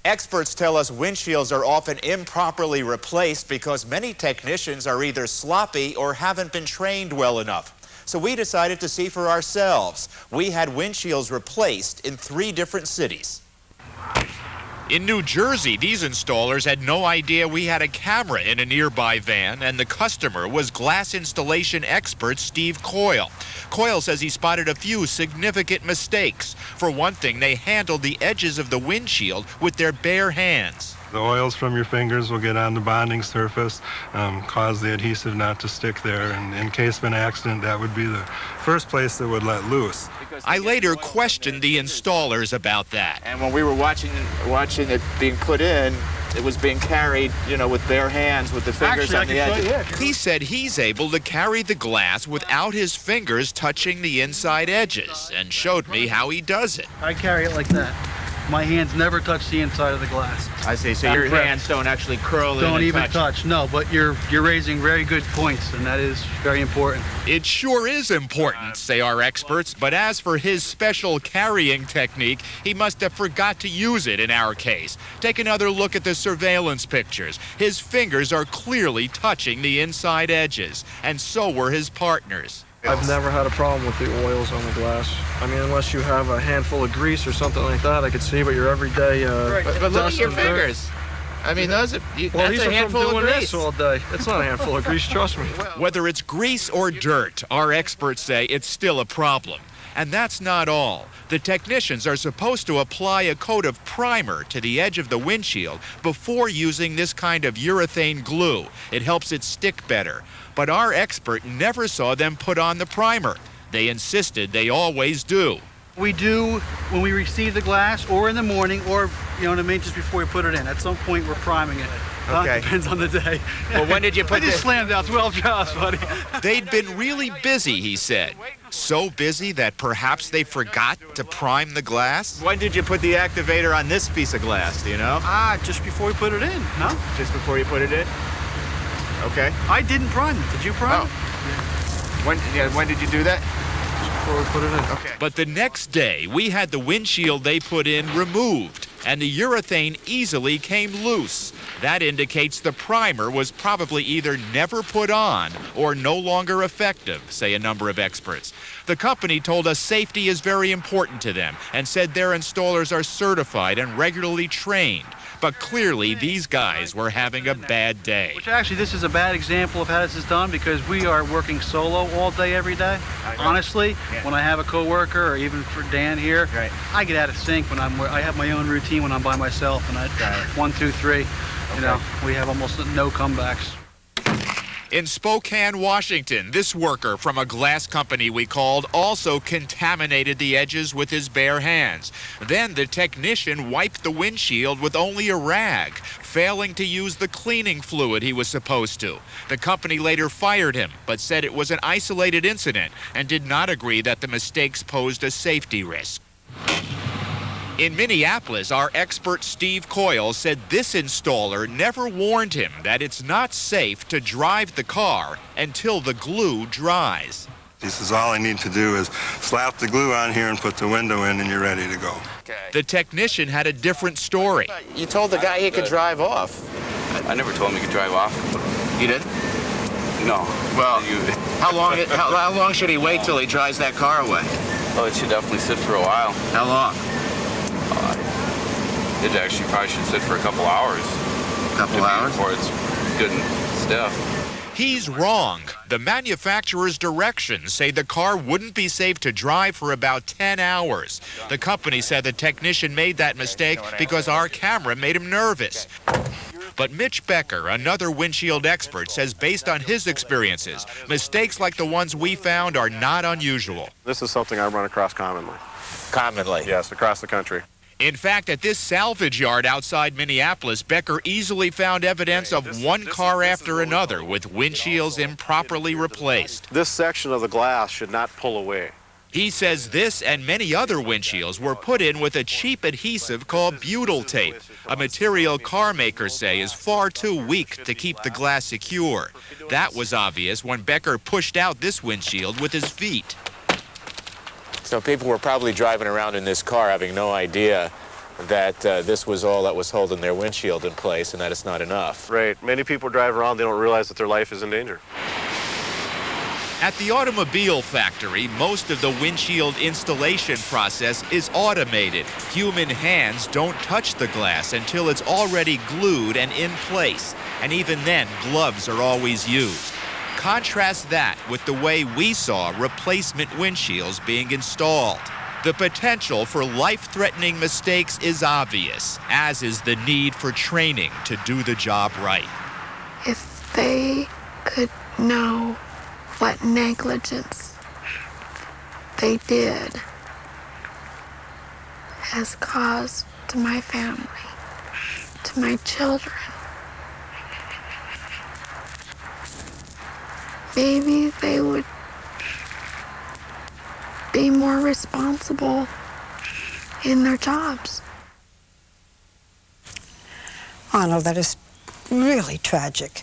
Experts tell us windshields are often improperly replaced because many technicians are either sloppy or haven't been trained well enough. So we decided to see for ourselves. We had windshields replaced in 3 different cities. In New Jersey, these installers had no idea we had a camera in a nearby van, and the customer was glass installation expert Steve Coyle. Coyle says he spotted a few significant mistakes. For one thing, they handled the edges of the windshield with their bare hands. The oils from your fingers will get on the bonding surface, cause the adhesive not to stick there, and in case of an accident, that would be the first place that would let loose. I later questioned the installers about that. And when we were watching it being put in, it was being carried, with bare hands, with the fingers on the edge. He said he's able to carry the glass without his fingers touching the inside edges, and showed me how he does it. I carry it like that. My hands never touch the inside of the glass. I see. So your hands don't actually curl in Don't and even touch. No, but you're raising very good points, and that is very important. It sure is important, say our experts, but as for his special carrying technique, he must have forgot to use it in our case. Take another look at the surveillance pictures. His fingers are clearly touching the inside edges, and so were his partners. I've never had a problem with the oils on the glass. I mean, unless you have a handful of grease or something like that, I could see, but your everyday But look at your fingers. I mean, that's a handful of grease. This all day. It's not a handful of grease, trust me. Whether it's grease or dirt, our experts say it's still a problem. And that's not all. The technicians are supposed to apply a coat of primer to the edge of the windshield before using this kind of urethane glue. It helps it stick better. But our expert never saw them put on the primer. They insisted they always do. We do when we receive the glass, or in the morning, or just before we put it in. At some point, we're priming it. Okay. Depends on the day. Well, when did you put I just slammed out 12 jobs, buddy. They'd been really busy, he said. So busy that perhaps they forgot to prime the glass? When did you put the activator on this piece of glass, do you know? Just before we put it in, no? Just before you put it in? Okay. I didn't prime it. Did you prime it? When did you do that? Before we put it in. Okay. But the next day, we had the windshield they put in removed, and the urethane easily came loose. That indicates the primer was probably either never put on or no longer effective, say a number of experts. The company told us safety is very important to them and said their installers are certified and regularly trained. But clearly, these guys were having a bad day. Which actually, this is a bad example of how this is done because we are working solo all day, every day. Honestly, when I have a coworker or even for Dan here, I get out of sync when I have my own routine when I'm by myself, and 1, 2, 3. We have almost no comebacks. In Spokane, Washington, this worker from a glass company we called also contaminated the edges with his bare hands. Then the technician wiped the windshield with only a rag, failing to use the cleaning fluid he was supposed to. The company later fired him, but said it was an isolated incident and did not agree that the mistakes posed a safety risk. In Minneapolis, our expert Steve Coyle said this installer never warned him that it's not safe to drive the car until the glue dries. He says, all I need to do is slap the glue on here and put the window in and you're ready to go. The technician had a different story. You told the guy he could drive off. I never told him he could drive off. You didn't? No. Well, how long should he wait till he dries that car away? Oh, it should definitely sit for a while. How long? It actually probably should sit for a couple hours. A couple hours? Before it's good and stiff. He's wrong. The manufacturer's directions say the car wouldn't be safe to drive for about 10 hours. The company said the technician made that mistake because our camera made him nervous. But Mitch Becker, another windshield expert, says based on his experiences, mistakes like the ones we found are not unusual. This is something I run across commonly. Commonly? Yes, across the country. In fact, at this salvage yard outside Minneapolis, Becker easily found evidence of one car after another with windshields improperly replaced. This section of the glass should not pull away. He says this and many other windshields were put in with a cheap adhesive called butyl tape, a material car makers say is far too weak to keep the glass secure. That was obvious when Becker pushed out this windshield with his feet. So people were probably driving around in this car having no idea that this was all that was holding their windshield in place and that it's not enough. Right. Many people drive around, they don't realize that their life is in danger. At the automobile factory, most of the windshield installation process is automated. Human hands don't touch the glass until it's already glued and in place. And even then, gloves are always used. Contrast that with the way we saw replacement windshields being installed. The potential for life-threatening mistakes is obvious, as is the need for training to do the job right. If they could know what negligence they did has caused to my family, to my children, maybe they would be more responsible in their jobs. Oh, no, that is really tragic.